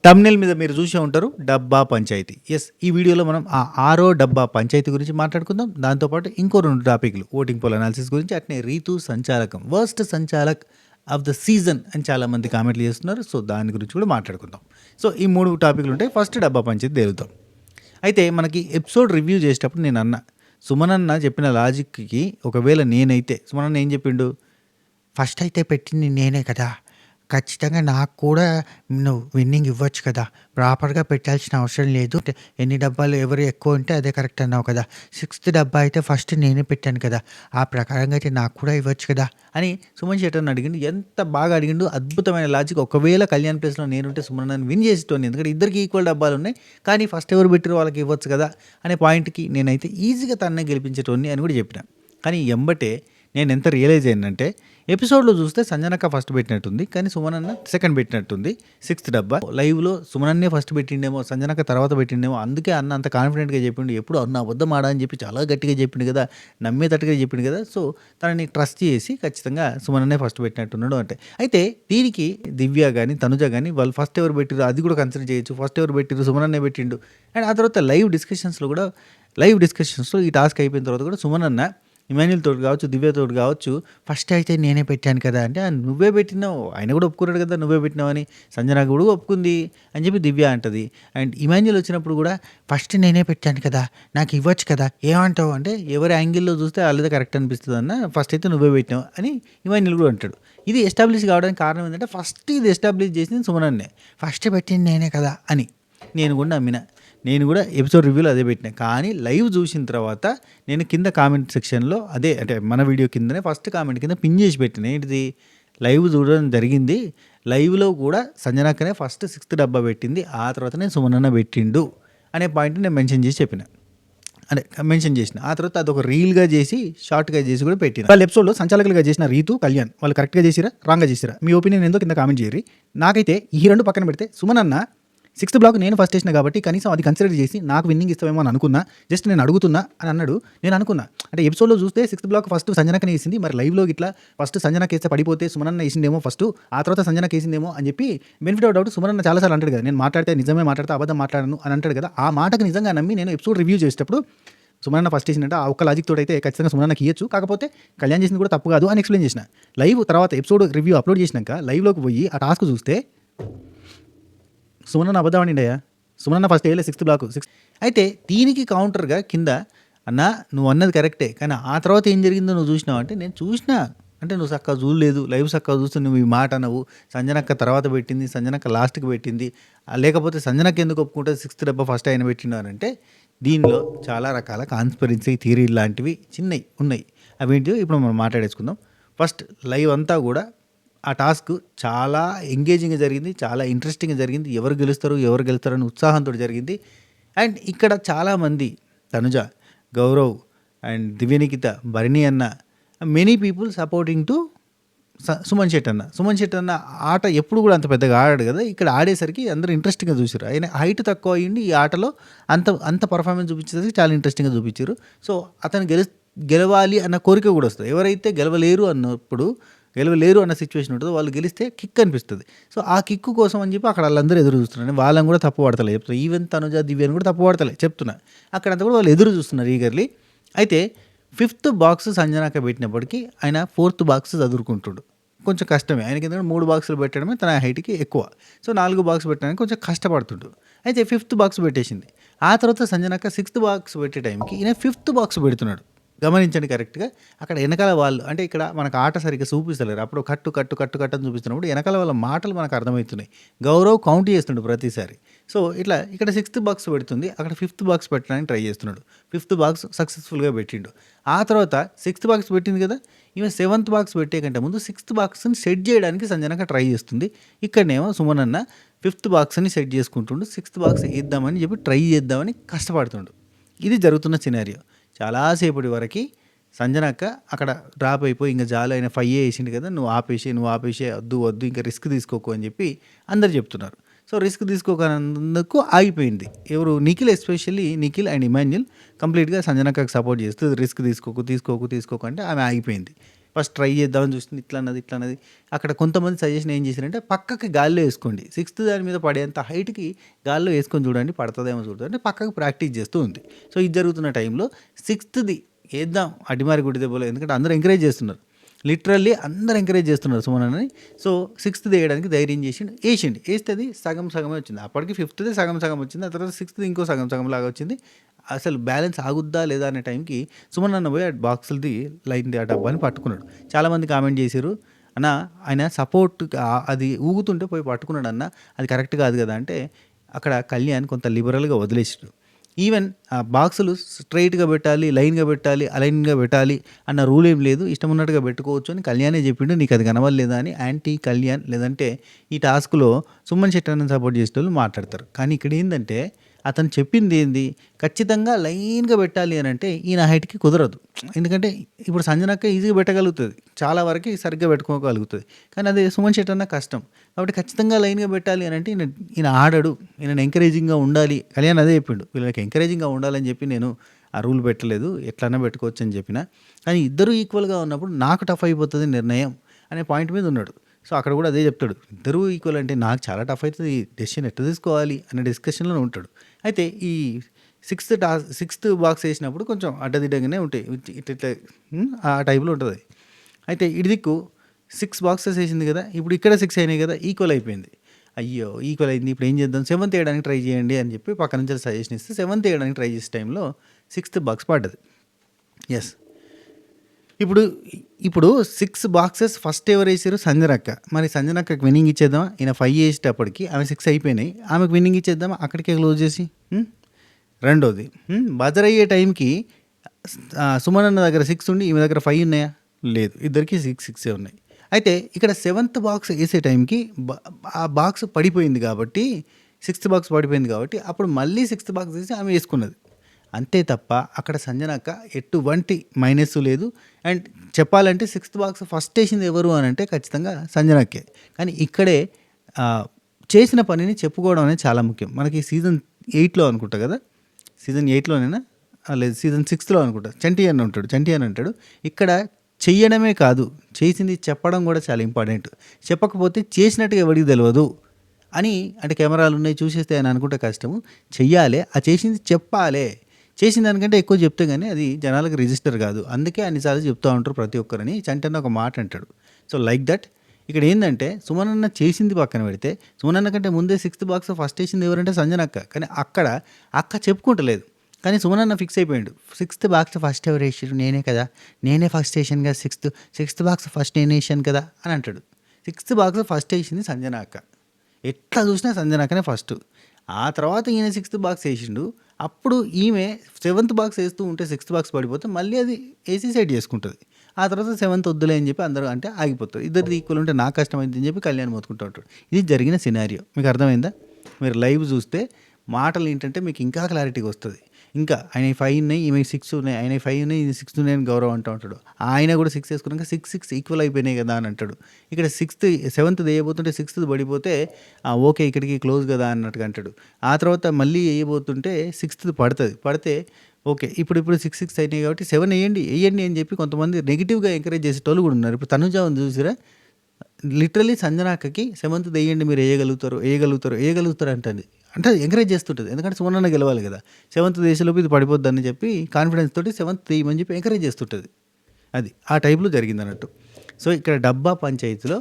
Thumbnail మీద మీరు చూసే ఉంటారు డబ్బా పంచాయతీ. యెస్, ఈ వీడియోలో మనం ఆ ఆరో డబ్బా పంచాయతీ గురించి మాట్లాడుకుందాం. దాంతోపాటు ఇంకో 2 టాపిక్‌లు ఓటింగ్ పోల్ అనాలిసిస్ గురించి, అట్నే రీతు సంచాలకం వర్స్ట్ సంచాలక్ ఆఫ్ ద సీజన్ అని చాలామంది కామెంట్లు చేస్తున్నారు. సో, దాని గురించి కూడా మాట్లాడుకుందాం. సో, ఈ 3 టాపిక్‌లు ఉంటాయి. ఫస్ట్ డబ్బా పంచాయతీ తేలుద్దాం. అయితే మనకి ఎపిసోడ్ రివ్యూ చేసేటప్పుడు నేను అన్నా, సుమనన్న చెప్పిన లాజిక్‌కి ఒకవేళ నేనైతే సుమనన్న ఏం చెప్పిండు? ఫస్ట్ అయితే పెట్టింది నేనే కదా! ఖచ్చితంగా నాకు కూడా నువ్వు విన్నింగ్ ఇవ్వచ్చు కదా! ప్రాపర్‌గా పెట్టాల్సిన అవసరం లేదు. ఎన్ని డబ్బాలు ఎవరు ఎక్కువ ఉంటే అదే కరెక్ట్ అన్నావు కదా! సిక్స్త్ డబ్బా అయితే ఫస్ట్ నేనే పెట్టాను కదా! ఆ ప్రకారంగా అయితే నాకు కూడా ఇవ్వచ్చు కదా! అని సుమన్ శెట్టర్‌ని అడిగిండు. ఎంత బాగా అడిగిండు! అద్భుతమైన లాజిక్. ఒకవేళ కళ్యాణ్ ప్లేస్‌లో నేనుంటే సుమనన్నని విన్ చేసేటోడిని. ఎందుకంటే ఇద్దరికి ఈక్వల్ డబ్బాలున్నాయి. కానీ ఫస్ట్ ఎవరు పెట్టిర్రో వాళ్ళకి ఇవ్వచ్చు కదా! అనే పాయింట్‌కి నేనైతే ఈజీగా తన్నే గెలిపించేటోడిని అని కూడా చెప్పిన. కానీ ఎంబటే నేను ఎంత రియలైజ్ అయ్యానంటే, ఎపిసోడ్‌లో చూస్తే సంజనక్క ఫస్ట్ పెట్టినట్టుంది. కానీ సుమనన్న సెకండ్ పెట్టినట్టుంది. సిక్స్త్ డబ్బా. లైవ్‌లో సుమనన్నే ఫస్ట్ పెట్టిండేమో, సంజనక్క తర్వాత పెట్టిండేమో. అందుకే అన్న అంత కాన్ఫిడెంట్‌గా చెప్పిండు. ఎప్పుడు అన్న అబద్ధం ఆడా అని చెప్పి చాలా గట్టిగా చెప్పిండు కదా! నమ్మేటట్టుగా చెప్పిండు కదా! సో, తనని ట్రస్ట్ చేసి ఖచ్చితంగా సుమనన్నే ఫస్ట్ పెట్టినట్టున్నాడు అంటే. అయితే దీనికి దివ్య గాని, తనుజ గాని వాళ్ళు ఫస్ట్ ఎవరు పెట్టిర్రో అది కూడా కన్సిడర్ చేయొచ్చు. ఫస్ట్ ఎవరు పెట్టిర్రు? సుమనన్నే పెట్టిండు. అండ్ ఆ తర్వాత లైవ్ డిస్కషన్స్‌లో ఈ టాస్క్ అయిపోయిన తర్వాత కూడా సుమనన్న ఇమాన్యుల్ తోటి కావచ్చు, దివ్య తోటి కావచ్చు, ఫస్ట్ అయితే నేనే పెట్టాను కదా! అంటే నువ్వే పెట్టినావు. ఆయన కూడా ఒప్పుకున్నాడు కదా! నువ్వే పెట్టినావని. సంజన కూడా ఒప్పుకుంది అని చెప్పి దివ్య అంటది. అండ్ ఇమాన్యుల్ వచ్చినప్పుడు కూడా ఫస్ట్ నేనే పెట్టాను కదా! నాకు ఇవ్వచ్చు కదా! ఏమంటావు అంటే, ఎవరి యాంగిల్‌లో చూస్తే వాళ్ళదే కరెక్ట్ అనిపిస్తుంది అన్న. ఫస్ట్ అయితే నువ్వే పెట్టినావు అని ఇమాన్యుల్ కూడా అంటాడు. ఇది ఎస్టాబ్లిష్ కావడానికి కారణం ఏంటంటే, ఫస్ట్ ఇది ఎస్టాబ్లిష్ చేసింది సుమనన్నే. ఫస్ట్ పెట్టింది నేనే కదా అని. నేను కూడా నమ్మిన. నేను కూడా ఎపిసోడ్ రివ్యూలో అదే పెట్టినా. కానీ లైవ్ చూసిన తర్వాత నేను కింద కామెంట్ సెక్షన్‌లో అదే అంటే మన వీడియో కిందనే ఫస్ట్ కామెంట్ కింద పిన్ చేసి పెట్టిన. ఏంటిది? లైవ్ చూడడం జరిగింది. లైవ్‌లో కూడా సంజనక్కనే ఫస్ట్ సిక్స్త్ డబ్బా పెట్టింది. ఆ తర్వాతనే సుమనన్న పెట్టిండు అనే పాయింట్‌ని నేను మెన్షన్ చేసి చెప్పిన. అంటే మెన్షన్ చేసిన. ఆ తర్వాత అదొక రీల్‌గా చేసి, షార్ట్‌గా చేసి కూడా పెట్టిన. వాళ్ళ ఎపిసోడ్‌లో సంచాలకులుగా చేసిన రీతు, కళ్యాణ్ వాళ్ళు కరెక్ట్‌గా చేసిర్రా? రాంగ్‌గా చేసిర్రా? మీ ఒపీనియన్ ఏందో కింద కామెంట్ చేయర్రి. నాకైతే ఈ 2 పక్కన పెడితే సుమనన్న సిక్స్త్ బ్లాక్ నేను ఫస్ట్ వేసిన కాబట్టి కనీసం అది కన్సిడర్ చేసి నాకు విన్నింగ్ ఇస్తావేమో అని అనుకున్నా. జస్ట్ నేను అడుగుతున్నా అని అన్నాడు. నేను అనుకున్నా అంటే ఎపిసోడ్‌లో చూస్తే సిక్స్త్ బ్లాక్ ఫస్ట్ సంజనకనే వేసింది. మరి లైవ్‌లో ఇట్లా ఫస్ట్ సంజనకి వేస్తే పడిపోతే సుమనన్న వేసిందేమో ఫస్ట్, ఆ తర్వాత సంజనకి వేసిందేమో అని చెప్పి బెనిఫిట్ ఆఫ్ డౌట్ సుమనన్న చాలా సార్లు అంటాడు కదా, నేను మాట్లాడితే నిజమే మాట్లాడితే అబద్ధం మాట్లాడను అని అంటాడు కదా. ఆ మాటకు నిజంగా నమ్మి నేను ఎపిసోడ్ రివ్యూ చేసేటప్పుడు సుమనన్న ఫస్ట్ చేసిందంటే ఆ ఒక్క లాజిక్ తోటి అయితే ఖచ్చితంగా సుమనన్నకి ఇయ్యచ్చు. కాకపోతే కళ్యాణ్ చేసింది కూడా తప్పు కాదు అని ఎక్స్ప్లెయిన్ చేసిన. లైవ్ తర్వాత ఎపిసోడ్ రివ్యూ అప్లోడ్ చేసినాక లైవ్‌లోకి పోయి ఆ టాస్క్ చూస్తే సుమనన్న అబద్ధం ఆడిండయ్యా. సుమనన్న ఫస్ట్ వేయలే సిక్స్త్ బ్లాక్. అయితే దీనికి కౌంటర్‌గా కింద అన్నా నువ్వు అన్నది కరెక్టే. కానీ ఆ తర్వాత ఏం జరిగిందో నువ్వు చూసినావా అంటే, నేను చూసినా. అంటే నువ్వు సక్కగా చూడలేదు. లైవ్ సక్కగా చూస్తే నువ్వు ఈ మాట అనవు. సంజనక్క తర్వాత పెట్టింది. సంజనక్క లాస్ట్‌కి పెట్టింది. లేకపోతే సంజనక్క ఎందుకు ఒప్పుకుంటది సిక్స్త్ డబ్బా ఫస్ట్ ఆయన పెట్టిండు అనంటే, దీనిలో చాలా రకాల కాన్స్పిరసీ థియరీ లాంటివి చిన్నయి ఉన్నాయి. అవేంటివో ఇప్పుడు మనం మాట్లాడేసుకుందాం. ఫస్ట్ లైవ్ అంతా కూడా ఆ టాస్క్ చాలా ఎంగేజింగ్‌గా జరిగింది. చాలా ఇంట్రెస్టింగ్‌గా జరిగింది. ఎవరు గెలుస్తారు అని ఉత్సాహంతో జరిగింది. అండ్ ఇక్కడ చాలామంది తనుజ, గౌరవ్ అండ్ దివ్యనిఖిత, భరణి అన్న, many people supporting to Suman Shetty అన్న. సుమన్ శెట్టి అన్న ఆట ఎప్పుడు కూడా అంత పెద్దగా ఆడాడు కదా! ఇక్కడ ఆడేసరికి అందరూ ఇంట్రెస్టింగ్‌గా చూసిర్రు. ఆయన హైట్ తక్కువ అయ్యుండి ఈ ఆటలో అంత పర్ఫార్మెన్స్ చూపించేసరికి చాలా ఇంట్రెస్టింగ్‌గా చూపించారు. సో, అతను గెలవాలి అన్న కోరిక కూడా వస్తది. ఎవరైతే గెలవలేరు అన్న సిచ్యువేషన్ ఉంటుందో వాళ్ళు గెలిస్తే కిక్ అనిపిస్తుంది. సో, ఆ కిక్కు కోసం అని చెప్పి అక్కడ వాళ్ళందరూ ఎదురు చూస్తున్నారు. వాళ్ళని కూడా తప్పు పడతలే చెప్తున్నా. ఈవెన్ తనుజ, దివ్యని కూడా తప్పు పడతలే చెప్తున్నా. అక్కడంతా కూడా వాళ్ళు ఎదురు చూస్తున్నారు ఈగర్లీ. అయితే ఫిఫ్త్ బాక్స్ సంజనాక పెట్టినప్పటికీ ఆయన ఫోర్త్ బాక్స్ చదువుకుంటుండు. కొంచెం కష్టమే. ఆయనకి ఎందుకంటే 3 బాక్సులు పెట్టడమే తన హైట్‌కి ఎక్కువ. సో, 4 బాక్స్ పెట్టడానికి కొంచెం కష్టపడుతుండు. అయితే ఫిఫ్త్ బాక్స్ పెట్టేసింది. ఆ తర్వాత సంజనక్క సిక్స్త్ బాక్స్ పెట్టే టైంకి ఈయన ఫిఫ్త్ బాక్స్ పెడుతున్నాడు. గమనించండి కరెక్ట్‌గా. అక్కడ ఎనకాల వాళ్ళు అంటే ఇక్కడ మనకు ఆట సరిగ్గా చూపిస్తలేరు. అప్పుడు కట్టు అని చూపిస్తున్నప్పుడు ఎనకాల వాళ్ళ మాటలు మనకు అర్థమవుతున్నాయి. గౌరవ్ కౌంట్ చేస్తుండు ప్రతిసారి. సో, ఇట్లా ఇక్కడ సిక్స్త్ బాక్స్ పెడుతుంది. అక్కడ ఫిఫ్త్ బాక్స్ పెట్టడానికి ట్రై చేస్తున్నాడు. ఫిఫ్త్ బాక్స్ సక్సెస్‌ఫుల్‌గా పెట్టిండు. ఆ తర్వాత సిక్స్త్ బాక్స్ పెట్టింది కదా! ఈమె సెవెంత్ బాక్స్ పెట్టే కంటే ముందు సిక్స్త్ బాక్స్‌ని సెట్ చేయడానికి సంజనక ట్రై చేస్తుంది. ఇక్కడనేమో సుమనన్న ఫిఫ్త్ బాక్స్‌ని సెట్ చేసుకుంటుండు. సిక్స్త్ బాక్స్ ఏద్దామని చెప్పి ట్రై చేద్దామని కష్టపడుతుండు. ఇది జరుగుతున్న సినారియో. చాలా సేపటి వరకి సంజనక్క అక్కడ డ్రాప్ అయిపోయి ఇంక జాలు ఆయన 5 వేసిండు కదా! నువ్వు ఆపేసేయి వద్దు ఇంకా రిస్క్ తీసుకోకు అని చెప్పి అందరు చెప్తున్నారు. సో, రిస్క్ తీసుకోకనందుకు ఆగిపోయింది. ఎవరు? Nikhil, especially Nikhil and Emmanuel కంప్లీట్‌గా సంజనక్కకి సపోర్ట్ చేస్తూ రిస్క్ తీసుకోకు అంటే ఆమె ఆగిపోయింది. ఫస్ట్ ట్రై చేద్దామని చూస్తుంది, ఇట్లా అన్నది. అక్కడ కొంతమంది సజెషన్ ఏం చేశారంటే పక్కకి గాల్లో వేసుకోండి, సిక్స్త్ దాని మీద పడేంత హైట్కి గాల్లో వేసుకొని చూడండి, పడుతుందేమో చూడండి అంటే పక్కకు ప్రాక్టీస్ చేస్తూ ఉంది. సో ఇది జరుగుతున్న టైంలో సిక్స్త్ది వేద్దాం అడిమారి గుడి దెబ్బలో, ఎందుకంటే అందరూ ఎంకరేజ్ చేస్తున్నారు, లిటరల్లీ అందరూ ఎంకరేజ్ చేస్తున్నారు సుమనని. సో సిక్స్త్ వేయడానికి ధైర్యం వేసిండు. వేస్తే అది సగమే వచ్చింది. అప్పటికి ఫిఫ్త్ది సగం వచ్చింది, ఆ తర్వాత సిక్స్త్ ఇంకో సగం లాగా వచ్చింది. అసలు బ్యాలెన్స్ ఆగుద్దా లేదా అనే టైంకి సుమన్ పోయి ఆ బాక్సులది లైన్ ఆ డబ్బాని పట్టుకున్నాడు. చాలామంది కామెంట్ చేశారు, అన్న ఆయన సపోర్ట్ అది ఊగుతుంటే పోయి పట్టుకున్నాడు అన్న, అది కరెక్ట్ కాదు కదా అంటే అక్కడ కళ్యాణ్ కొంత లిబరల్గా వదిలేసాడు. ఈవెన్ ఆ బాక్సులు స్ట్రైట్గా పెట్టాలి, లైన్గా పెట్టాలి, అలైన్గా పెట్టాలి అన్న రూల్ ఏం లేదు, ఇష్టం ఉన్నట్టుగా పెట్టుకోవచ్చు అని కళ్యాణే చెప్పిండు. నీకు అది కనవలేదా అని యాంటీ కళ్యాణ్ లేదంటే ఈ టాస్క్లో సుమన్ శెట్టిని సపోర్ట్ చేసే వాళ్ళు మాట్లాడతారు. కానీ ఇక్కడ ఏంటంటే అతను చెప్పింది ఏంది, ఖచ్చితంగా లైన్గా పెట్టాలి అని అంటే ఈయన హైట్కి కుదరదు. ఎందుకంటే ఇప్పుడు సంజనక్క ఈజీగా పెట్టగలుగుతుంది, చాలా వరకు సరిగ్గా పెట్టుకోగలుగుతుంది, కానీ అదే సుమన్ శెట్టి అన్న కష్టం. కాబట్టి ఖచ్చితంగా లైన్గా పెట్టాలి అని అంటే ఈయన ఆడడు, ఈయన ఎంకరేజింగ్గా ఉండాలి. కళ్యాణ్ అదే చెప్పిండు, వీళ్ళకి ఎంకరేజింగ్గా ఉండాలని చెప్పి నేను ఆ రూల్ పెట్టలేదు, ఎట్లన్నా పెట్టుకోవచ్చు అని చెప్పిన. కానీ ఇద్దరు ఈక్వల్గా ఉన్నప్పుడు నాకు టఫ్ అయిపోతుంది నిర్ణయం అనే పాయింట్ మీద ఉన్నాడు. సో అక్కడ కూడా అదే చెప్తాడు, ఇద్దరూ ఈక్వల్ అంటే నాకు చాలా టఫ్ అవుతుంది, డెసిషన్ ఎట్లా తీసుకోవాలి అనే డిస్కషన్లో ఉంటాడు. అయితే ఈ సిక్స్త్ బాక్స్ వేసినప్పుడు కొంచెం అడ్డదిడ్డంగానే ఉంటాయి, ఇట్లా ఆ టైప్లో ఉంటుంది. అయితే ఇటు దిక్కు 6 బాక్సెస్ వేసింది కదా, ఇప్పుడు ఇక్కడ 6 అయినాయి కదా, ఈక్వల్ అయిపోయింది. అయ్యో ఈక్వల్ అయింది, ఇప్పుడు ఏం చేద్దాం, 7th వేయడానికి ట్రై చేయండి అని చెప్పి పక్క నుంచి సజెషన్ ఇస్తే 7th వేయడానికి ట్రై చేసే టైంలో 6th బాక్స్ పడ్డది. ఎస్, ఇప్పుడు 6 బాక్సెస్ ఫస్ట్ ఎవరు వేసారు, సంజనక్క. మరి సంజనక్కకి విన్నింగ్ ఇచ్చేద్దామా, ఈయన 5 వేసేటప్పటికి ఆమె 6 అయిపోయినాయి, ఆమెకు విన్నింగ్ ఇచ్చేద్దామా అక్కడికే క్లోజ్ చేసి. రెండోది, బజర్ అయ్యే టైంకి సుమన్ అన్న దగ్గర 6 ఉండి ఈమె దగ్గర 5 ఉన్నాయా, లేదు, ఇద్దరికి 6 ఉన్నాయి. అయితే ఇక్కడ 7th బాక్స్ వేసే టైంకి ఆ బాక్స్ పడిపోయింది కాబట్టి, 6th బాక్స్ పడిపోయింది కాబట్టి అప్పుడు మళ్ళీ 6th బాక్స్ వేసి ఆమె వేసుకున్నది. అంతే తప్ప అక్కడ సంజనక్క ఎటువంటి మైనస్ లేదు. అండ్ చెప్పాలంటే 6th బాక్స్ ఫస్ట్ వేసింది ఎవరు అని అంటే ఖచ్చితంగా సంజనక్కే. కానీ ఇక్కడే చేసిన పనిని చెప్పుకోవడం అనేది చాలా ముఖ్యం. మనకి సీజన్ 8లో అనుకుంటా కదా, సీజన్ 8లోనేనా లేదు సీజన్ 6లో అనుకుంటా, చంటి అని ఉంటాడు, చంటి అని అంటాడు. ఇక్కడ చెయ్యడమే కాదు, చేసింది చెప్పడం కూడా చాలా ఇంపార్టెంట్. చెప్పకపోతే చేసినట్టుగా ఎవరికి తెలియదు అని, అంటే కెమెరాలు ఉన్నాయి చూసేస్తే అని అనుకుంటే కష్టము. చెయ్యాలి, ఆ చేసింది చెప్పాలి. చేసిన దానికంటే ఎక్కువ చెప్తే కానీ అది జనాలకు రిజిస్టర్ కాదు. అందుకే అన్నిసార్లు చెప్తూ ఉంటారు ప్రతి ఒక్కరని చంటన్న ఒక మాట అంటాడు. సో లైక్ దట్ ఇక్కడ ఏంటంటే సుమనన్న చేసింది పక్కన పెడితే, సుమనన్న కంటే ముందే 6th బాక్స్ ఫస్ట్ వేసింది ఎవరంటే సంజనక్క. కానీ అక్కడ అక్క చెప్పుకుంటలేదు, కానీ సుమనన్న ఫిక్స్ అయిపోయాడు. 6th బాక్స్ ఫస్ట్ ఎవరు వేసారు, నేనే కదా, నేనే ఫస్ట్ వేసాను కదా, సిక్స్త్ బాక్స్ ఫస్ట్ నేను వేసాను కదా అని అంటాడు. 6th బాక్స్ ఫస్ట్ వేసింది సంజనక్క, ఎట్లా చూసినా సంజనక్కనే ఫస్ట్. ఆ తర్వాత ఈయన 6th బాక్స్ వేసిండు, అప్పుడు ఈమె 7th బాక్స్ వేస్తూ ఉంటే 6th బాక్స్ పడిపోతే మళ్ళీ అది ఏసీ సెట్ చేసుకుంటుంది. ఆ తర్వాత 7th వద్దులే అని చెప్పి అందరూ అంటే ఆగిపోతారు. ఇద్దరిది ఈక్వల్ ఉంటే నాకు కష్టమైంది అని చెప్పి కళ్యాణ్ మొత్తుకుంటూ ఉంటాడు. ఇది జరిగిన సినారియో, మీకు అర్థమైందా? మీరు లైవ్ చూస్తే మాటలు ఏంటంటే మీకు ఇంకా క్లారిటీగా వస్తుంది. ఇంకా ఆయన 5 ఉన్నాయి, ఈమె 6 ఉన్నాయి, ఆయన 5 ఉన్నాయి, ఇది 6 ఉన్నాయి అని గౌరవం అంటూ ఉంటాడు. ఆయన కూడా 6 వేసుకున్నాక 6 ఈక్వల్ అయిపోయినాయి కదా అని అంటాడు. ఇక్కడ 7th వేయబోతుంటే 6th పడిపోతే ఓకే ఇక్కడికి క్లోజ్ కదా అన్నట్టుగా అంటాడు. ఆ తర్వాత మళ్ళీ వేయబోతుంటే 6th పడితే ఓకే ఇప్పుడు 6 అయినాయి కాబట్టి 7 వేయండి అని చెప్పి కొంతమంది నెగిటివ్గా ఎంకరేజ్ చేసేటోళ్ళు కూడా ఉన్నారు. ఇప్పుడు తనుజా ఉంది చూసిరా, లిటరలీ సంజనాక్కకి 7th వేయండి మీరు వేయగలుగుతారు అంటుంది. అంటే ఎంకరేజ్ చేస్తుంటుంది, ఎందుకంటే సుమనన్న గెలవాలి కదా. 7th దేశంలోపు ఇది పడిపోద్ది అని చెప్పి కాన్ఫిడెన్స్ తోటి 7th వేయమని చెప్పి ఎంకరేజ్ చేస్తుంటుంది. అది ఆ టైప్లో జరిగింది అన్నట్టు. సో ఇక్కడ డబ్బా పంచాయతీలో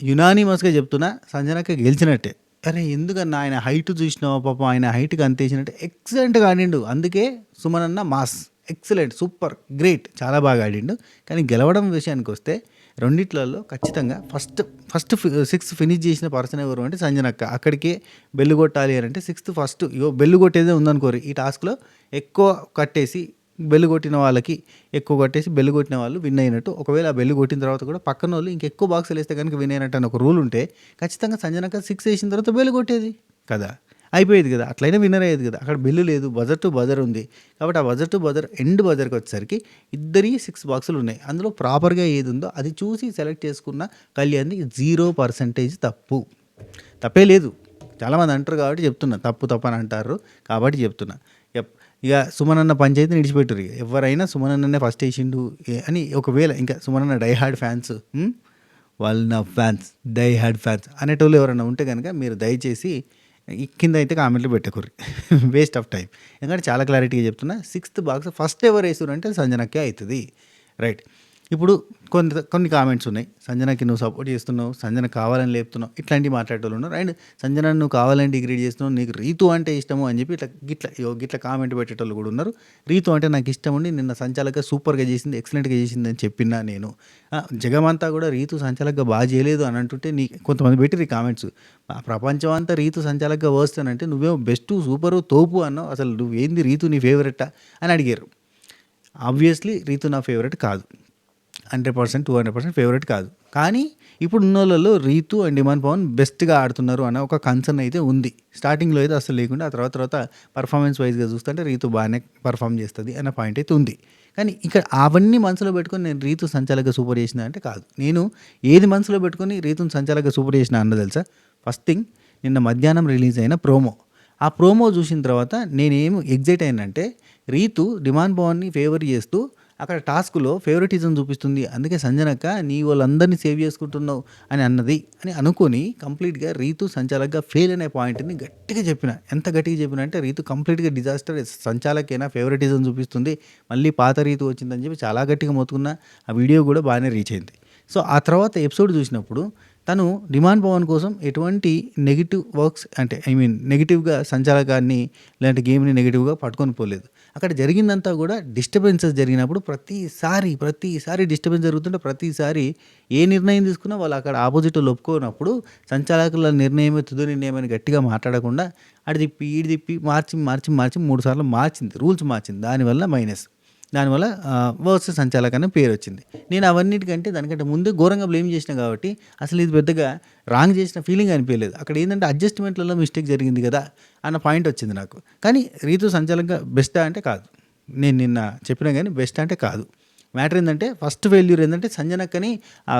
యునానిమస్గా చెప్తున్నా సంజనక్క గెలిచినట్టే. అరే ఎందుకన్నా ఆయన హైట్ చూసినావా పాపం, ఆయన హైట్కి అంతేసినట్టే ఎక్సలెంట్గా ఆడిండు. అందుకే సుమనన్న మాస్, ఎక్సలెంట్, సూపర్, గ్రేట్, చాలా బాగా ఆడిండు. కానీ గెలవడం విషయానికి వస్తే రెండిట్లలో ఖచ్చితంగా ఫస్ట్ 6 ఫినిష్ చేసిన పర్సన్ ఎవరు అంటే సంజనక్క. అక్కడికే బెల్లు కొట్టాలి అని అంటే 6th ఫస్ట్ బెల్లు కొట్టేదే ఉందనుకోరు, ఈ టాస్క్లో ఎక్కువ కట్టేసి బెల్లు కొట్టిన వాళ్ళకి ఎక్కువ కట్టేసి బెల్లు కొట్టిన వాళ్ళు విన్ అయినట్టు. ఒకవేళ ఆ బెల్లు కొట్టిన తర్వాత కూడా పక్కన వాళ్ళు ఇంకెక్కువ బాక్సులు వేస్తే కనుక విన్ అయినట్టు అని ఒక రూల్ ఉంటే ఖచ్చితంగా సంజనక్క 6 వేసిన తర్వాత బెల్లు కొట్టేది కదా, అయిపోయేది కదా, అట్లయినా విన్నర్ అయ్యేది కదా. అక్కడ బెల్లు లేదు, బజర్ టు బజర్ ఉంది. కాబట్టి ఆ బజర్ టు బజర్ ఎండ్ బజర్కి వచ్చేసరికి ఇద్దరి 6 బాక్సులు ఉన్నాయి. అందులో ప్రాపర్గా ఏది ఉందో అది చూసి సెలెక్ట్ చేసుకున్న కళ్యాణ్ది 0% తప్పే లేదు. చాలామంది అంటారు కాబట్టి చెప్తున్నా, తప్పు అని అంటారు కాబట్టి చెప్తున్నా. ఇక సుమనన్న పంచాయతీని విడిచిపెట్టుర్రు. ఎవరైనా సుమనన్ననే ఫస్ట్ వేసిండు అని ఒకవేళ ఇంకా సుమనన్న డై హార్డ్ ఫ్యాన్స్, వాళ్ళు నా ఫ్యాన్స్, డై హార్డ్ ఫ్యాన్స్ అనేటోళ్ళు ఎవరైనా ఉంటే కనుక మీరు దయచేసి ఈ కింద అయితే కామెంట్లు పెట్టకూర్రి. Waste of time. ఎందుకంటే చాలా క్లారిటీగా చెప్తున్నా. 6th బాక్స్ ఫస్ట్ ఎవరు వేసారు అంటే సంజనకే అవుతుంది. రైట్. ఇప్పుడు కొన్ని కామెంట్స్ ఉన్నాయి. సంజనకి నువ్వు సపోర్ట్ చేస్తున్నావు, సంజన కావాలని లేపుతున్నావు, ఇట్లాంటివి మాట్లాడేటోళ్ళు ఉన్నారు. అండ్ సంజన నువ్వు కావాలని డిగ్రేడ్ చేస్తున్నావు, నీకు రీతు అంటే ఇష్టము అని చెప్పి ఇట్లా కామెంట్ పెట్టేటోళ్ళు కూడా ఉన్నారు. రీతు అంటే నాకు ఇష్టం ఉండి నిన్న సంచాలక సూపర్గా చేసింది, ఎక్సలెంట్గా చేసింది అని చెప్పినా నేను. జగమంతా కూడా రీతు సంచాలకగా బాగా చేయలేదు అని అంటుంటే కొంతమంది పెట్టిరు కామెంట్స్. ప్రపంచం అంతా రీతు సంచాలకగా వస్తానంటే నువ్వేమో బెస్ట్ సూపరు తోపు అన్నావు, అసలు నువ్వేంది రీతు నీ ఫేవరెట్టా అని అడిగారు. ఆబ్వియస్లీ రీతు నా ఫేవరెట్ కాదు, 100%, 200% ఫేవరెట్ కాదు. కానీ ఇప్పుడు ఉన్న వాళ్ళలో రీతు అండ్ ఇమాన్ పవన్ బెస్ట్గా ఆడుతున్నారు అన్న ఒక కన్సర్న్ అయితే ఉంది. స్టార్టింగ్లో అయితే అసలు లేకుండా ఆ తర్వాత పర్ఫార్మెన్స్ వైజ్గా చూస్తుంటే రీతు బాగానే పర్ఫామ్ చేస్తుంది అన్న పాయింట్ అయితే ఉంది. కానీ ఇక్కడ అవన్నీ మనసులో పెట్టుకొని నేను రీతు సంచాలక సూపర్ చేసిన అంటే కాదు. నేను ఏది మనసులో పెట్టుకొని రీతుని సంచాలక సూపర్ చేసిన అన్న తెలుసా? ఫస్ట్ థింగ్, నిన్న మధ్యాహ్నం రిలీజ్ అయిన ప్రోమో. ఆ ప్రోమో చూసిన తర్వాత నేనేం ఎగ్జైట్ అయినంటే, రీతు డిమాండ్ పవన్ని ఫేవర్ చేస్తూ అక్కడ టాస్క్లో ఫేవరెటిజం చూపిస్తుంది, అందుకే సంజనక్క నీ వాళ్ళందరినీ సేవ్ చేసుకుంటున్నావు అని అన్నది అని అనుకొని కంప్లీట్గా రీతు సంచాలకగా ఫెయిల్ అనే పాయింట్ని గట్టిగా చెప్పిన. ఎంత గట్టిగా చెప్పిన అంటే, రీతు కంప్లీట్గా డిజాస్టర్, సంచాలకైనా ఫేవరెటిజం చూపిస్తుంది, మళ్ళీ పాత రీతు వచ్చిందని చెప్పి చాలా గట్టిగా మొత్తుకున్నా. ఆ వీడియో కూడా బాగానే రీచ్ అయింది. సో ఆ తర్వాత ఎపిసోడ్ చూసినప్పుడు తను డిమాండ్ పవన్ కోసం ఎటువంటి నెగిటివ్ వర్క్స్ అంటే నెగిటివ్గా సంచాలకాన్ని ఇలాంటి గేమ్ని నెగిటివ్గా పట్టుకొని పోలేదు. అక్కడ జరిగిందంతా కూడా డిస్టర్బెన్సెస్ జరిగినప్పుడు ప్రతిసారి డిస్టర్బెన్స్ జరుగుతుంటే ప్రతిసారి ఏ నిర్ణయం తీసుకున్నా వాళ్ళు అక్కడ ఆపోజిట్ వాళ్ళు ఒప్పుకోనప్పుడు సంచాలకుల నిర్ణయమే తుది నిర్ణయం అని గట్టిగా మాట్లాడకుండా అటు తిప్పి ఈడు తిప్పి మార్చి 3 సార్లు మార్చింది, రూల్స్ మార్చింది. దానివల్ల వర్సెస్ సంచాలక అనే పేరు వచ్చింది. నేను అవన్నిటికంటే దానికంటే ముందే ఘోరంగా బ్లేమ్ చేసిన కాబట్టి అసలు ఇది పెద్దగా రాంగ్ చేసిన ఫీలింగ్ అనిపించలేదు. అక్కడ ఏంటంటే అడ్జస్ట్మెంట్లలో మిస్టేక్ జరిగింది కదా అన్న పాయింట్ వచ్చింది నాకు. కానీ రీతు సంచాలకంగా బెస్టా అంటే కాదు. నేను నిన్న చెప్పినా కానీ బెస్ట్ అంటే కాదు. మ్యాటర్ ఏంటంటే ఫస్ట్ ఫెయిల్యూర్ ఏంటంటే సంజనక్కని ఆ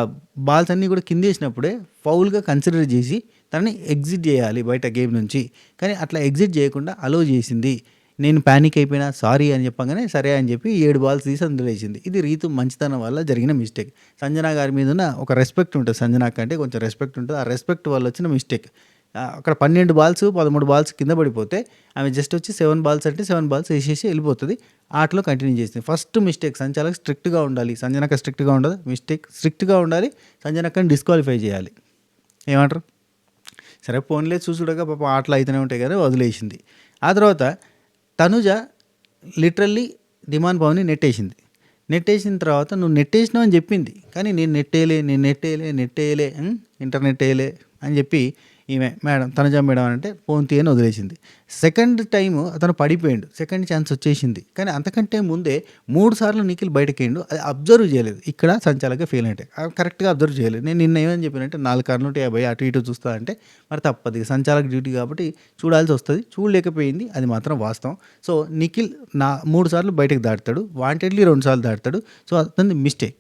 బాల్స్ అన్నీ కూడా కిందేసినప్పుడే ఫౌల్గా కన్సిడర్ చేసి తనని ఎగ్జిట్ చేయాలి బయట గేమ్ నుంచి. కానీ అట్లా ఎగ్జిట్ చేయకుండా అలో చేసింది. నేను ప్యానిక్ అయిపోయినా సారీ అని చెప్పగానే సరే అని చెప్పి 7 బాల్స్ తీసి అందులో వేసింది. ఇది రీతు మంచితనం వల్ల జరిగిన మిస్టేక్. సంజన గారి మీద ఉన్న ఒక రెస్పెక్ట్ ఉంటుంది, సంజనాకి అంటే కొంచెం రెస్పెక్ట్ ఉంటుంది, ఆ రెస్పెక్ట్ వల్ల వచ్చిన మిస్టేక్. అక్కడ 12 బాల్స్ 13 బాల్స్ కింద పడిపోతే ఆమె జస్ట్ వచ్చి 7 బాల్స్ అంటే 7 బాల్స్ వేసేసి వెళ్ళిపోతుంది, ఆటలో కంటిన్యూ చేసింది. ఫస్ట్ మిస్టేక్ సంచాలక స్ట్రిక్ట్గా ఉండాలి, సంజనక స్ట్రిక్ట్గా ఉండదు, మిస్టేక్ స్ట్రిక్ట్గా ఉండాలి, సంజనకని డిస్క్వాలిఫై చేయాలి. ఏమంటారు? సరే ఫోన్లే చూసుడగా పాప ఆటలు అయితేనే ఉంటాయి కదా, వదిలేసింది. ఆ తర్వాత తనుజ లిటరల్లీ డిమాండ్ పవన్ని నెట్టేసిన తర్వాత నువ్వు నెట్టేసినావు అని చెప్పింది. కానీ నేను నెట్టేయలే ఇంటర్నెట్ వేయలే అని చెప్పి ఈమె తనుజ మేడం అంటే ఫోన్ తీయని వదిలేసింది. సెకండ్ టైం అతను పడిపోయాడు, సెకండ్ ఛాన్స్ వచ్చేసింది. కానీ అంతకంటే ముందే 3 సార్లు నిఖిల్ బయటకేయండు, అది అబ్జర్వ్ చేయలేదు. ఇక్కడ సంచాలక ఫెయిల్ అంటే కరెక్ట్గా అబ్జర్వ్ చేయలేదు. నేను నిన్న ఏమని చెప్పినంటే 4 కర్నూట 50 అటు ఇటు చూస్తా అంటే మరి తప్పదు, సంచాలక డ్యూటీ కాబట్టి చూడాల్సి వస్తుంది, చూడలేకపోయింది, అది మాత్రం వాస్తవం. సో నిఖిల్ 3 సార్లు బయటకు దాటుతాడు, వాంటెడ్లీ 2 సార్లు దాటుతాడు. సో అతని మిస్టేక్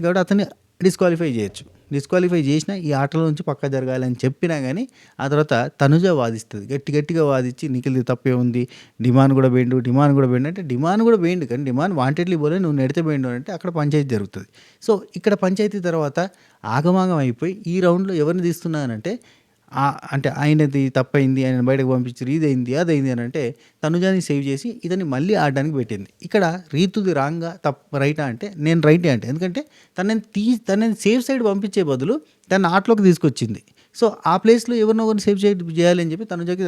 కాబట్టి అతన్ని డిస్క్వాలిఫై చేసినా ఈ ఆటలో నుంచి పక్క జరగాలని చెప్పినా కానీ ఆ తర్వాత తనుజ వాదిస్తుంది, గట్టిగా వాదించి నిఖిల్ది తప్పే ఉంది, డిమాండ్ కూడా పోయిండు అంటే డిమాండ్ కూడా పోయిండు కానీ డిమాండ్ వాంటెడ్లీ పోలే, నువ్వు నెడితే పోయిండు అంటే అక్కడ పంచాయతీ జరుగుతుంది. సో ఇక్కడ పంచాయతీ తర్వాత ఆగమాగం అయిపోయి ఈ రౌండ్లో ఎవరిని తీస్తున్నానంటే అంటే ఆయనది తప్పైంది, ఆయన బయటకు పంపించారు, ఇదైంది అదైంది అని అంటే తనుజాని సేవ్ చేసి ఇతన్ని మళ్ళీ ఆడడానికి పెట్టింది. ఇక్కడ రీతుది రాంగా రైటా అంటే నేను రైటే అంటే, ఎందుకంటే తనని సేఫ్ సైడ్ పంపించే బదులు తన ఆటలోకి తీసుకొచ్చింది. సో ఆ ప్లేస్లో ఎవరినొకరిని సేఫ్ చేయాలని చెప్పి తనుజకి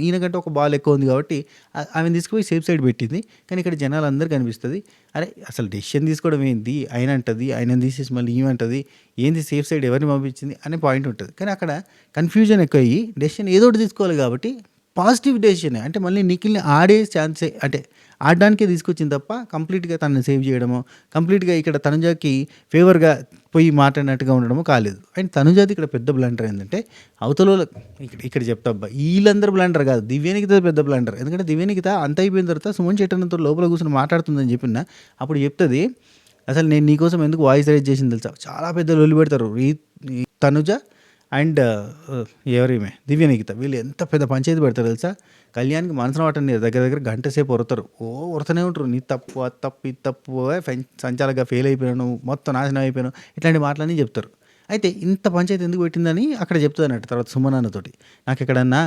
ఈయనకంటే ఒక బాల్ ఎక్కువ ఉంది కాబట్టి ఆమెను తీసుకుపోయి సేఫ్ సైడ్ పెట్టింది. కానీ ఇక్కడ జనాలు అందరికీ అనిపిస్తుంది, అరే అసలు డెసిషన్ తీసుకోవడం ఏంది, ఆయన తీసేసి మళ్ళీ ఏమంటుంది, ఏంది సేఫ్ సైడ్ ఎవరిని పంపించింది అనే పాయింట్ ఉంటుంది. కానీ అక్కడ కన్ఫ్యూజన్ ఎక్కువ అయ్యి డెసిషన్ ఏదో ఒకటి తీసుకోవాలి కాబట్టి పాజిటివ్ డెసిషన్ అంటే మళ్ళీ నిఖిల్ని ఆడే ఛాన్సే అంటే ఆడడానికే తీసుకొచ్చింది తప్ప కంప్లీట్గా తనని సేవ్ చేయడమో, కంప్లీట్గా ఇక్కడ తనుజాకి ఫేవర్గా పోయి మాట్లాడినట్టుగా ఉండడమో కాలేదు. అండ్ తనుజాది ఇక్కడ పెద్ద బ్లండర్ ఏంటంటే అవతల ఇక్కడ చెప్తా అబ్బా వీళ్ళందరూ బ్లండర్ కాదు, దివ్యనికిత పెద్ద బ్లండర్. ఎందుకంటే దివ్యనికిత అంత అయిపోయిన తర్వాత సుమన్ చైతన్యతో లోపల కూర్చొని మాట్లాడుతుందని చెప్పిన అప్పుడు చెప్తుంది, అసలు నేను నీకోసం ఎందుకు వాయిస్ రైజ్ చేసింది తెలుసా, చాలా పెద్ద లొల్లి పెడతారు తనుజ అండ్ ఎవరిమే దివ్య నిఖిత వీళ్ళు ఎంత పెద్ద పంచాయతీ పెడతారు తెలుసా? కళ్యాణ్‌కి మనసున పట్టని దగ్గర దగ్గర గంట సేపు ఒరుతారు. ఒరుతూనే ఉంటారు. నీ తప్పు, అది తప్పు, ఇది తప్పు, సంచాలకుగా ఫెయిల్ అయిపోయావు నువ్వు, మొత్తం నాశనం అయిపోయావు. ఇట్లాంటి మాటలన్నీ చెప్తారు. అయితే ఇంత పంచాయతీ ఎందుకు పెట్టిందని అక్కడ చెప్తుందన్నట్టు తర్వాత సుమన్ అన్నతోటి. నాకు ఎక్కడన్నా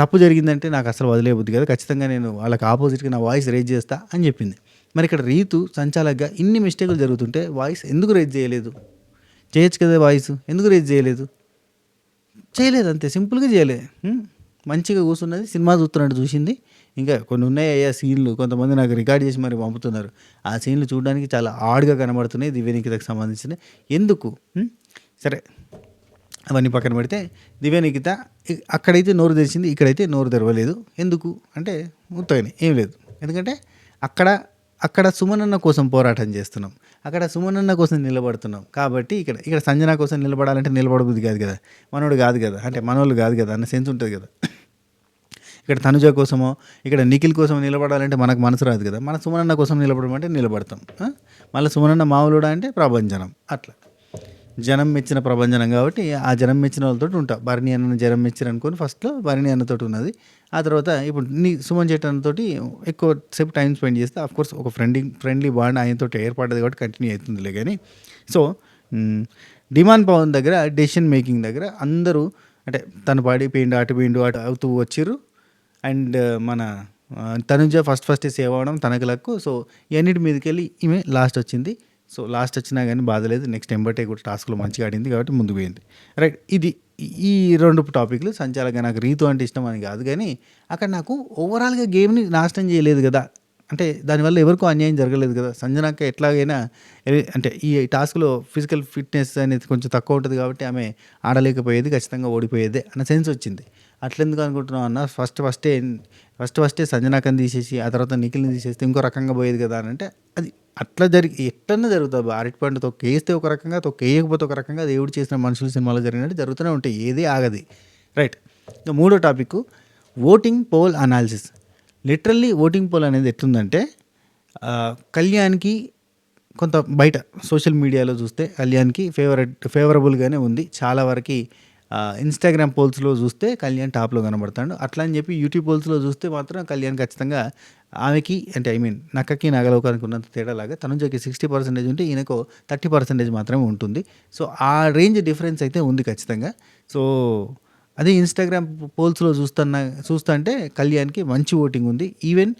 తప్పు జరిగిందంటే నాకు అసలు వదిలేయబుద్ది కాదు. ఖచ్చితంగా నేను వాళ్ళకి ఆపోజిట్‌గా నా వాయిస్ రైజ్ చేస్తా అని చెప్పింది. మరి ఇక్కడ రీతు సంచాలకుగా ఇన్ని మిస్టేకులు జరుగుతుంటే వాయిస్ ఎందుకు రైజ్ చేయలేదు? చేయొచ్చు కదా వాయిస్. ఎందుకు రైజ్ చేయలేదు? చేయలేదు అంతే సింపుల్‌గా చేయలే. మంచిగా కూర్చున్నది సినిమా చూస్తున్నట్టు చూసింది. ఇంకా కొన్ని ఉన్నాయ్యా సీన్‌లు కొంతమంది నాకు రికార్డ్ చేసి మరి పంపుతున్నారు. ఆ సీన్‌లు చూడడానికి చాలా ఆడ్‌గా కనబడుతున్నాయి దివ్య నిఖితకి సంబంధించినయి. ఎందుకు? సరే అవన్నీ పక్కన పెడితే దివ్య నిఖిత అక్కడైతే నోరు తెరిచింది. ఇక్కడైతే నోరు తెరవలేదు. ఎందుకు అంటే ఉత్తగానే ఏం లేదు. ఎందుకంటే అక్కడ సుమనన్న కోసం పోరాటం చేస్తున్నాం. అక్కడ సుమనన్న కోసం నిలబడుతున్నాం. కాబట్టి ఇక్కడ సంజన కోసం నిలబడాలంటే నిలబడబుద్ది కాదు కదా! మనోడు కాదు కదా! అంటే మనోళ్ళు కాదు కదా! అన్న సెన్స్ ఉంటది కదా! ఇక్కడ తనుజ కోసమో, ఇక్కడ నిఖిల్ కోసం నిలబడాలంటే మనకు మనసు రాదు కదా! మన సుమనన్న కోసం నిలబడమంటే నిలబడతాం. మళ్ళీ సుమనన్న మామూలుడా అంటే ప్రభంజనం అట్లా. జనం మెచ్చిన ప్రభంజనం కాబట్టి ఆ జనం మెచ్చిన వాళ్ళతోటి ఉంటా. భరణి అన్నని జనం మెచ్చిరనుకోని ఫస్ట్‌లో భరణి అన్నతోటి ఉన్నది. ఆ తర్వాత ఇప్పుడు సుమన్ శెట్టి అన్నతోటి ఎక్కువ సేపు టైం స్పెండ్ చేస్తే ఆఫ్‌కోర్స్ ఒక ఫ్రెండ్లీ బాండ్ ఆయనతోటి ఏర్పడ్డది కాబట్టి కంటిన్యూ అవుతుందిలే గానీ. సో, డిమాండ్ పవన్ దగ్గర డెసిషన్ మేకింగ్ దగ్గర అందరూ అంటే తను పడిపోయిండు, అటు పోయిండు, అటు అవుతూ వచ్చిర్రు. అండ్ మన తనుజ ఫస్టే సేవ్ అవ్వడం తనకి లక్కు. సో, ఇవన్నిటి మీదకెళ్ళి ఈమె లాస్ట్ వచ్చింది. సో, లాస్ట్ వచ్చినా గానీ బాధ లేదు. నెక్స్ట్ ఎంబటే కూడా టాస్క్‌లో మంచిగా ఆడింది కాబట్టి ముందుకు పోయింది. రైట్. ఈ 2 టాపిక్‌లు సంచాలకంగా నాకు రీతు అంటే ఇష్టం అని కాదు గానీ, అక్కడ నాకు ఓవరాల్‌గా గేమ్‌ని నాశనం చేయలేదు కదా! అంటే దానివల్ల ఎవరికో అన్యాయం జరగలేదు కదా! సంజనక్క ఎట్లాగైనా అంటే ఈ టాస్క్‌లో ఫిజికల్ ఫిట్‌నెస్ అనేది కొంచెం తక్కువ ఉంటది కాబట్టి ఆమె ఆడలేకపోయేది. ఖచ్చితంగా ఓడిపోయేదే అన్న సెన్స్ వచ్చింది. అట్లెందుకు అనుకుంటున్నావు అన్న ఫస్టే సంజనక్కని తీసేసి ఆ తర్వాత నిఖిల్‌ని తీసేస్తే ఇంకో రకంగా పోయేది కదా! అనంటే అది అట్లా ఎట్లన్నా జరుగుతది. అరటిపండు తొక్కేస్తే ఒక రకంగా, తొక్కేయకపోతే ఒక రకంగా దేవుడు చేసిన మనుషులు సినిమాలో జరిగినట్టు జరుగుతూనే ఉంటాయి. ఏది ఆగది. రైట్. ఇక మూడో topic voting poll analysis. Literally voting poll అనేది ఎట్లుందంటే కళ్యాణ్‌కి కొంత బయట సోషల్ మీడియాలో చూస్తే కళ్యాణ్‌కి ఫేవరబుల్‌గానే ఉంది. చాలా వరకి ఇన్‌స్టాగ్రామ్ పోల్స్‌లో చూస్తే కళ్యాణ్ టాప్‌లో కనబడతాడు. అట్లా అని చెప్పి యూట్యూబ్ పోల్స్‌లో చూస్తే మాత్రం కళ్యాణ్ ఖచ్చితంగా ఆమెకి అంటే నక్కకి నాగలోకానికి ఉన్నంత తేడాలాగా తనుజకి 60% ఉంటే ఈయనకు 30% మాత్రమే ఉంటుంది. సో, ఆ రేంజ్ డిఫరెన్స్ అయితే ఉంది ఖచ్చితంగా. సో, అదే ఇన్‌స్టాగ్రామ్ పోల్స్‌లో చూస్తంటే కళ్యాణ్‌కి మంచి ఓటింగ్ ఉంది. ఈవెన్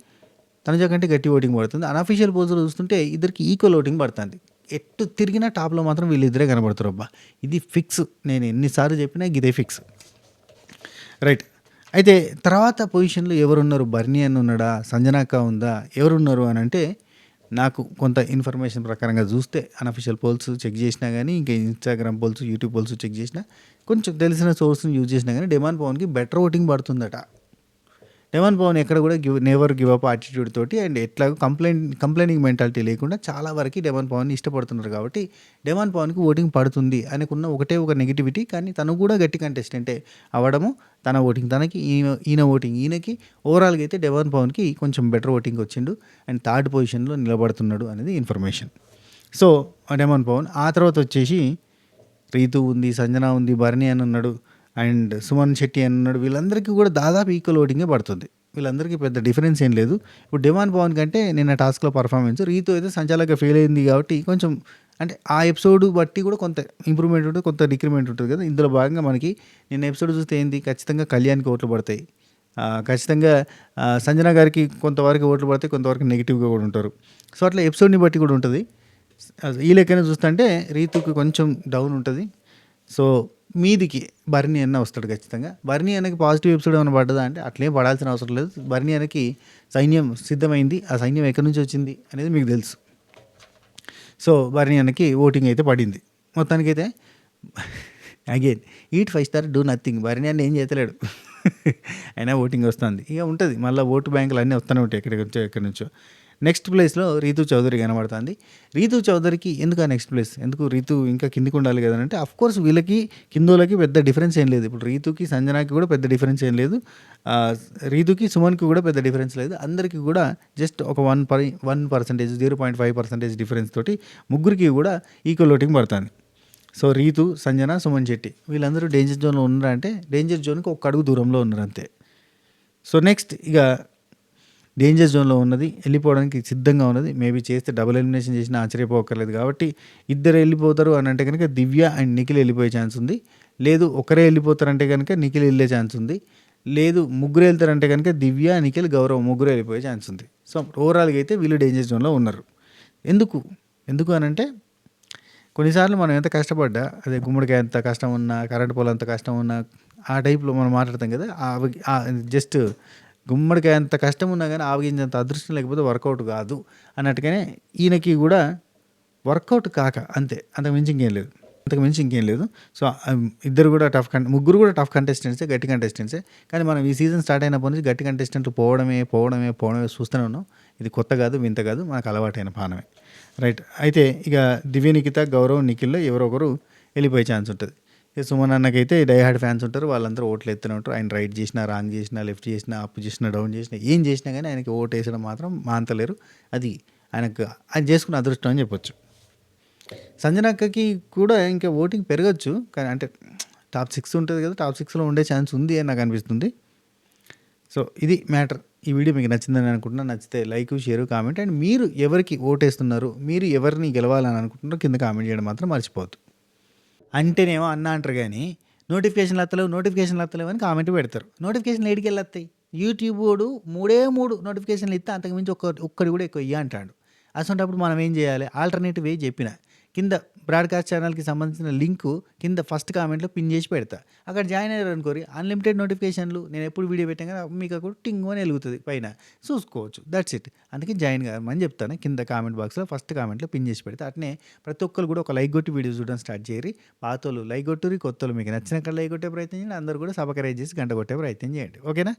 తనుజ కంటే గట్టి ఓటింగ్ పడుతుంది. అన్‌అఫీషియల్ పోల్స్‌లో చూస్తుంటే ఇద్దరికి ఈక్వల్ ఓటింగ్ పడుతుంది. ఎటు తిరిగినా టాప్‌లో మాత్రం వీళ్ళిద్దరే కనబడతారు అబ్బా! ఇది ఫిక్స్. నేను ఎన్ని సార్లు చెప్పినా ఇదే ఫిక్స్. రైట్. అయితే తర్వాత పొజిషన్‌లో ఎవరున్నారు? భరణి అన్న ఉన్నాడా? సంజన అక్క ఉందా? ఎవరున్నారు అనంటే నాకు కొంత ఇన్ఫర్మేషన్ ప్రకారంగా చూస్తే అన్‌అఫీషియల్ పోల్స్ చెక్ చేసినా గానీ, ఇంకా Instagram polls, YouTube polls check చేసినా, కొంచెం తెలిసిన సోర్స్‌ని యూజ్ చేసినా గానీ డిమాండ్ పవన్‌కి బెటర్ ఓటింగ్ పడుతుందట. డిమాండ్ పవన్ ఎక్కడ కూడా నెవర్ గివ్ అప్ యాటిట్యూడ్ తోటి అండ్ ఎట్లాగో కంప్లైనింగ్ మెంటాలిటీ లేకుండా చాలా వరకు డిమాండ్ పవన్‌ని ఇష్టపడుతున్నారు కాబట్టి డిమాండ్ పవన్‌కి ఓటింగ్ పడుతుంది అనుకున్న ఒకటే ఒక నెగటివిటీ. కానీ తను కూడా గట్టి కంటెస్టెంటే అవ్వడము, తన ఓటింగ్ తనకి, ఈయన ఓటింగ్ ఈయనకి. ఓవరాల్‌గా అయితే డిమాండ్ పవన్‌కి కొంచెం బెటర్ ఓటింగ్ వచ్చిండు అండ్ థర్డ్ పొజిషన్‌లో నిలబడుతున్నాడు అనేది ఇన్ఫర్మేషన్. సో, డిమాండ్ పవన్ ఆ తర్వాత వచ్చేసి రీతు ఉంది, సంజన ఉంది, భరణి అని ఉన్నాడు అండ్ సుమన్ శెట్టి అని ఉన్నాడు. వీళ్ళందరికీ కూడా దాదాపు ఈక్వల్ ఓటింగే పడుతుంది. వీళ్ళందరికీ పెద్ద డిఫరెన్స్ ఏం లేదు. ఇప్పుడు డిమాండ్ పవన్ కంటే నిన్న టాస్క్‌లో పర్ఫార్మెన్స్ రీతు అయితే సంచాలకంగా ఫెయిల్ అయింది కాబట్టి కొంచెం అంటే ఆ ఎపిసోడ్ బట్టి కూడా కొంత ఇంప్రూవ్‌మెంట్ ఉంటుంది, కొంత డిక్రిమెంట్ ఉంటుంది కదా! ఇందులో భాగంగా మనకి నిన్న ఎపిసోడ్ చూస్తే ఏంది ఖచ్చితంగా కళ్యాణ్‌కి ఓట్లు పడతాయి. ఖచ్చితంగా సంజన గారికి కొంతవరకు ఓట్లు పడతాయి, కొంతవరకు నెగిటివ్‌గా కూడా ఉంటారు. సో, అట్లా ఎపిసోడ్‌ని బట్టి కూడా ఉంటుంది. ఈ లెక్కన చూస్తుంటే రీతుకి కొంచెం డౌన్ ఉంటుంది. సో, మీదికి భరణి అన్న వస్తాడు ఖచ్చితంగా. భరణి అన్నకి పాజిటివ్ ఎపిసోడ్ ఏమైనా పడ్డదా అంటే అట్లేం పడాల్సిన అవసరం లేదు. భరణి అన్నకి సైన్యం సిద్ధమైంది. ఆ సైన్యం ఎక్కడి నుంచి వచ్చింది అనేది మీకు తెలుసు. సో, భరణి అన్నకి ఓటింగ్ అయితే పడింది. మొత్తానికైతే again eat 5 star do nothing. Bharani అన్న ఏం చేతలేడు. అయినా ఓటింగ్ వస్తుంది. ఇక ఉంటుంది మళ్ళీ ఓటు బ్యాంకులు అన్నీ వస్తూనే ఉంటాయి ఎక్కడి నుంచో. నెక్స్ట్ ప్లేస్‌లో రీతు చౌదరి కనబడుతుంది. రీతు చౌదరికి ఎందుకు ఆ నెక్స్ట్ ప్లేస్? ఎందుకు రీతు ఇంకా కిందికి ఉండాలి కదా అంటే అఫ్‌కోర్స్ వీళ్ళకి కిందోళ్ళకి పెద్ద డిఫరెన్స్ ఏం లేదు. ఇప్పుడు రీతుకి, సంజనాకి కూడా పెద్ద డిఫరెన్స్ ఏం లేదు. రీతుకి, సుమన్‌కి కూడా పెద్ద డిఫరెన్స్ లేదు. అందరికీ కూడా జస్ట్ ఒక 1%, 0.5% డిఫరెన్స్ తోటి ముగ్గురికి కూడా ఈక్వల్ ఓటింగ్ పడుతుంది. సో రీతు, సంజన, సుమన్ శెట్టి వీళ్ళందరూ డేంజర్ జోన్లో ఉన్నారంటే డేంజర్ జోన్కి ఒక అడుగు దూరంలో ఉన్నారు అంతే. సో నెక్స్ట్ ఇక డేంజర్ జోన్లో ఉన్నది, వెళ్ళిపోవడానికి సిద్ధంగా ఉన్నది. మేబీ చేస్తే డబుల్ ఎలిమినేషన్ చేసినా ఆశ్చర్యపోకర్లేదు. కాబట్టి ఇద్దరు వెళ్ళిపోతారు అని అంటే కనుక దివ్య అండ్ నిఖిల్ వెళ్ళిపోయే ఛాన్స్ ఉంది. లేదు ఒకరే వెళ్ళిపోతారంటే కనుక నిఖిల్ వెళ్ళే ఛాన్స్ ఉంది. లేదు ముగ్గురు వెళ్తారంటే కనుక దివ్య, నిఖిల్, గౌరవ్ ముగ్గురు వెళ్ళిపోయే ఛాన్స్ ఉంది. సో ఓవరాల్గా అయితే వీళ్ళు డేంజర్ జోన్లో ఉన్నారు. ఎందుకు అని అంటే కొన్నిసార్లు మనం ఎంత కష్టపడ్డా, అదే గుమ్మడికాయ ఎంత కష్టం ఉన్నా, కరెంట్ పోల్ అంత కష్టం ఉన్నా, ఆ టైప్లో మనం మాట్లాడతాం కదా. జస్ట్ గుమ్మడికాయ అంత కష్టం ఉన్నా కానీ ఆవగించేంత అదృష్టం లేకపోతే వర్కౌట్ కాదు అన్నట్టుగానే ఈయనకి కూడా వర్కౌట్ కాక అంతే, అంతకు మించి ఇంకేం లేదు. సో ఇద్దరు కూడా ముగ్గురు కూడా టఫ్ కంటెస్టెంట్సే, గట్టి కంటెస్టెంట్సే. కానీ మనం ఈ సీజన్ స్టార్ట్ అయినప్పటి నుంచి గట్టి కంటెస్టెంట్లు పోవడమే చూస్తూనే ఉన్నాం. ఇది కొత్త కాదు, వింత కాదు, మనకు అలవాటైన పానమే. రైట్. అయితే ఇక దివ్య, నిఖిత, గౌరవ్, నిఖిల్లో ఎవరో ఒకరు వెళ్ళిపోయే ఛాన్స్ ఉంటుంది. ఇక సుమన్ అన్నకైతే డైహార్డ్ ఫ్యాన్స్ ఉంటారు, వాళ్ళందరూ ఓట్లు ఎత్తునే ఉంటారు. ఆయన రైట్ చేసినా, రాంగ్ చేసినా, లెఫ్ట్ చేసినా, అప్ చేసినా, డౌన్ చేసినా, ఏం చేసినా కానీ ఆయనకి ఓటు వేసడం మాత్రం మాంతలేరు. అది ఆయన చేసుకున్న అదృష్టం అని చెప్పొచ్చు. సంజనక్కకి కూడా ఇంకా ఓటింగ్ పెరగచ్చు, కానీ అంటే టాప్ 6 ఉంటుంది కదా, టాప్ 6లో ఉండే ఛాన్స్ ఉంది అని నాకు అనిపిస్తుంది. సో ఇది మ్యాటర్. ఈ వీడియో మీకు నచ్చిందని అనుకుంటున్నాను. నచ్చితే లైక్, షేర్, కామెంట్. అండ్ మీరు ఎవరికి ఓటేస్తున్నారు, మీరు ఎవరిని గెలవాలని అనుకుంటున్నారో కింద కామెంట్ చేయడం మాత్రం మర్చిపోవద్దు. అంటేనేమో అన్న అంటారు కానీ నోటిఫికేషన్లు వస్తలేవు అని కామెంట్ పెడతారు. నోటిఫికేషన్లు ఏడికి వెళ్ళొస్తాయి? యూట్యూబ్ వాడు 3 నోటిఫికేషన్లు ఇస్తే అంతకుమించి ఒక్కడి కూడా ఎక్కువ ఇయ్య అంటాడు. అసలు మనం ఏం చేయాలి? ఆల్టర్నేటివ్ చెప్పిన కింద బ్రాడ్కాస్ట్ ఛానల్కి సంబంధించిన లింకు కింద ఫస్ట్ కామెంట్లో పిన్ చేసి పెడతా. అక్కడ జాయిన్ అయ్యారు అనుకోరి, అన్లిమిటెడ్ నోటిఫికేషన్లు. నేను ఎప్పుడు వీడియో పెట్టాను కానీ మీకు అక్కడ టింగ్ అని వెలుగుతుంది పైన, చూసుకోవచ్చు. That's it. అందుకే జాయిన్ కామని చెప్తాను. కింద కామెంట్ బాక్స్లో ఫస్ట్ కామెంట్లో పిన్ చేసి పెడతా. అట్నే ప్రతి ఒక్కరు కూడా ఒక లైక్ కొట్టి వీడియో చూడడం స్టార్ట్ చేయరు. పాతోళ్ళు లైక్ కొట్టురి, కొత్తలు మీకు నచ్చినక్కడ లైక్ కొట్టే ప్రయత్నం చేయండి. అందరూ కూడా సబ్స్క్రైబ్ చేసి గంట కొట్టే ప్రయత్నం చేయండి. ఓకేనా?